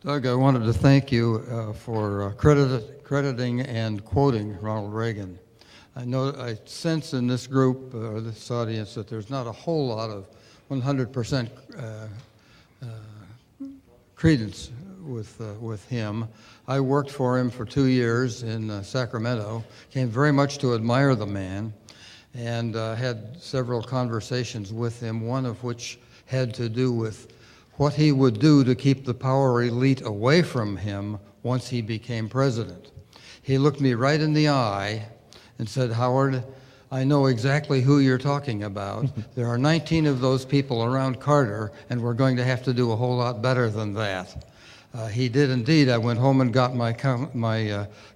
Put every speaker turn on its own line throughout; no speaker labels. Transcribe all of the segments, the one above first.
Doug, I wanted to thank you for crediting and quoting Ronald Reagan. I sense in this group, or this audience, that there's not a whole lot of 100% credence with him. I worked for him for 2 years in Sacramento, came very much to admire the man, and had several conversations with him, one of which had to do with what he would do to keep the power elite away from him once he became president. He looked me right in the eye and said, "Howard, I know exactly who you're talking about. There are 19 of those people around Carter, and we're going to have to do a whole lot better than that." He did indeed. I went home and got my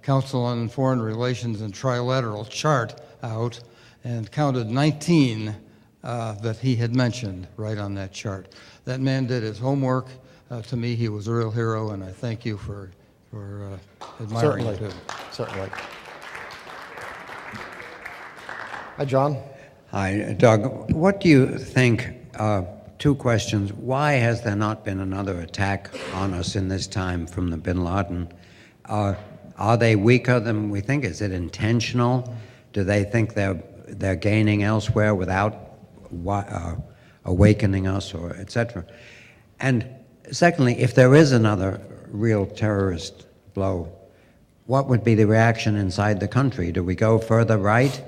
Council on Foreign Relations and Trilateral chart out and counted 19 that he had mentioned right on that chart. That man did his homework. To me, he was a real hero, and I thank you for admiring him too.
Certainly. Hi, John.
Hi, Doug. What do you think, two questions, why has there not been another attack on us in this time from the bin Laden? Are they weaker than we think? Is it intentional? Do they think they're gaining elsewhere without awakening us, or et cetera? And secondly, if there is another real terrorist blow, what would be the reaction inside the country? Do we go further right?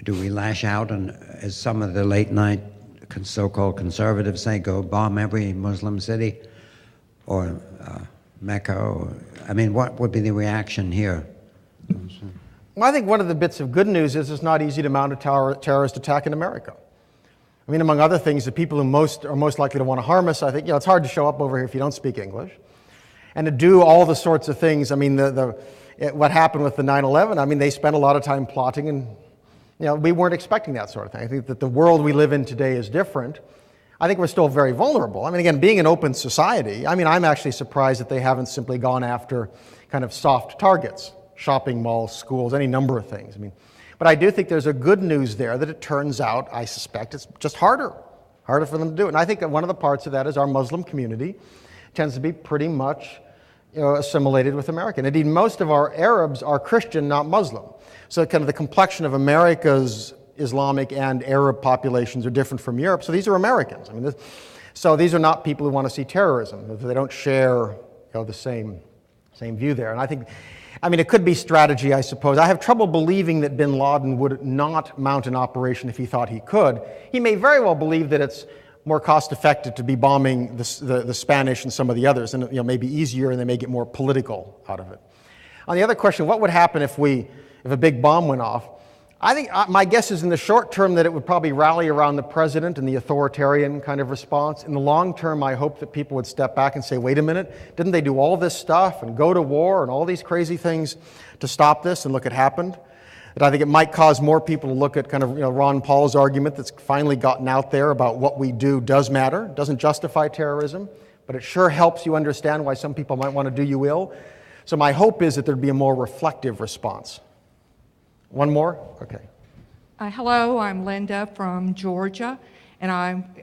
Do we lash out, and as some of the late night so-called conservatives say, go bomb every Muslim city or Mecca? What would be the reaction here?
Well, I think one of the bits of good news is it's not easy to mount a terrorist attack in America. Among other things, the people who are most likely to want to harm us, I think, it's hard to show up over here if you don't speak English. And to do all the sorts of things, what happened with the 9/11, they spent a lot of time plotting, and we weren't expecting that sort of thing. I think that the world we live in today is different. I think we're still very vulnerable. Again, being an open society, I'm actually surprised that they haven't simply gone after kind of soft targets, shopping malls, schools, any number of things. But I do think there's a good news there that it turns out, I suspect, it's just harder for them to do it. And I think that one of the parts of that is our Muslim community tends to be pretty much assimilated with American. Indeed, most of our Arabs are Christian, not Muslim. So kind of the complexion of America's Islamic and Arab populations are different from Europe. So these are Americans. So these are not people who want to see terrorism. They don't share the same view there. And I think, it could be strategy, I suppose. I have trouble believing that bin Laden would not mount an operation if he thought he could. He may very well believe that it's more cost-effective to be bombing the Spanish and some of the others, and maybe easier, and they may get more political out of it. On the other question, what would happen if a big bomb went off? I think my guess is in the short term that it would probably rally around the president and the authoritarian kind of response. In the long term, I hope that people would step back and say, wait a minute, didn't they do all this stuff and go to war and all these crazy things to stop this, and look, it happened? That I think it might cause more people to look at kind of Ron Paul's argument that's finally gotten out there about what we do does matter, doesn't justify terrorism, but it sure helps you understand why some people might want to do you ill. So my hope is that there'd be a more reflective response. One more? Okay.
Hello, I'm Linda from Georgia, and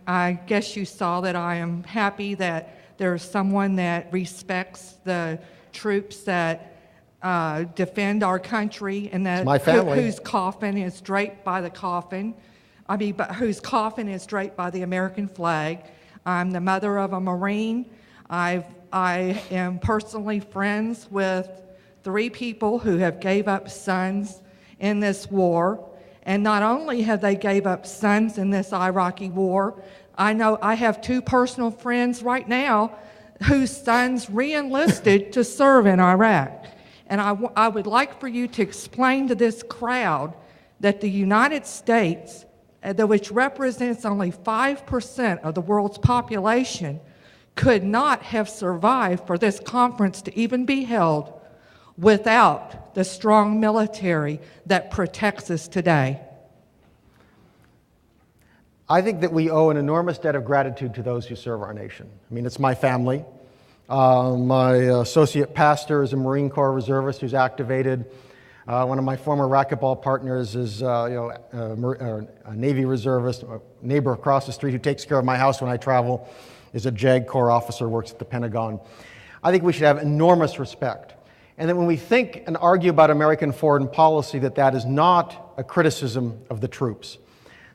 I guess you saw that I am happy that there's someone that respects the troops that defend our country, and that whose coffin is draped by whose coffin is draped by the American flag. I'm the mother of a Marine. I am personally friends with 3 people who have gave up sons in this war, and not only have they gave up sons in this Iraqi war, I know I have 2 personal friends right now whose sons re-enlisted to serve in Iraq. And I would like for you to explain to this crowd that the United States, which represents only 5% of the world's population, could not have survived for this conference to even be held without the strong military that protects us today.
I think that we owe an enormous debt of gratitude to those who serve our nation. It's my family. My associate pastor is a Marine Corps reservist who's activated. One of my former racquetball partners is a Navy reservist. A neighbor across the street who takes care of my house when I travel is a JAG Corps officer, works at the Pentagon. I think we should have enormous respect. And that when we think and argue about American foreign policy, that is not a criticism of the troops.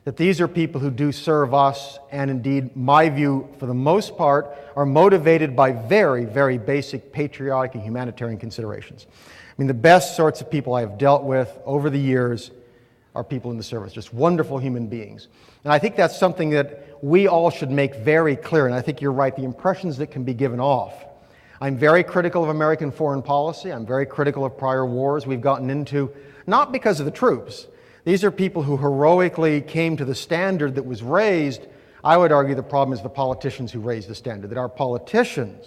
That these are people who do serve us, and indeed, my view, for the most part, are motivated by very, very basic patriotic and humanitarian considerations. I mean, the best sorts of people I have dealt with over the years are people in the service, just wonderful human beings. And I think that's something that we all should make very clear, and I think you're right, the impressions that can be given off. I'm very critical of American foreign policy. I'm very critical of prior wars we've gotten into, not because of the troops. These are people who heroically came to the standard that was raised. I would argue the problem is the politicians who raised the standard, that our politicians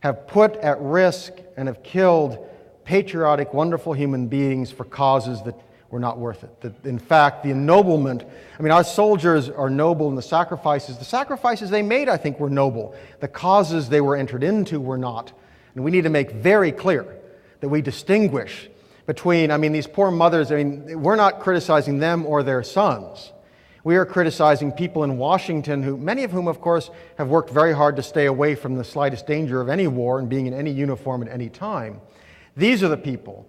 have put at risk and have killed patriotic, wonderful human beings for causes that were not worth it. That, in fact, the ennoblement, I mean, our soldiers are noble in the sacrifices they made, I think, were noble. The causes they were entered into were not. And we need to make very clear that we distinguish between, I mean, these poor mothers, I mean, we're not criticizing them or their sons. We are criticizing people in Washington, who, many of whom, of course, have worked very hard to stay away from the slightest danger of any war and being in any uniform at any time. These are the people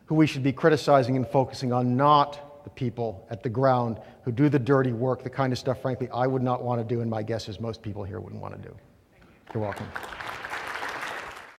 who we should be criticizing and focusing on, not the people at the ground who do the dirty work, the kind of stuff, frankly, I would not want to do, and my guess is most people here wouldn't want to do. You're welcome.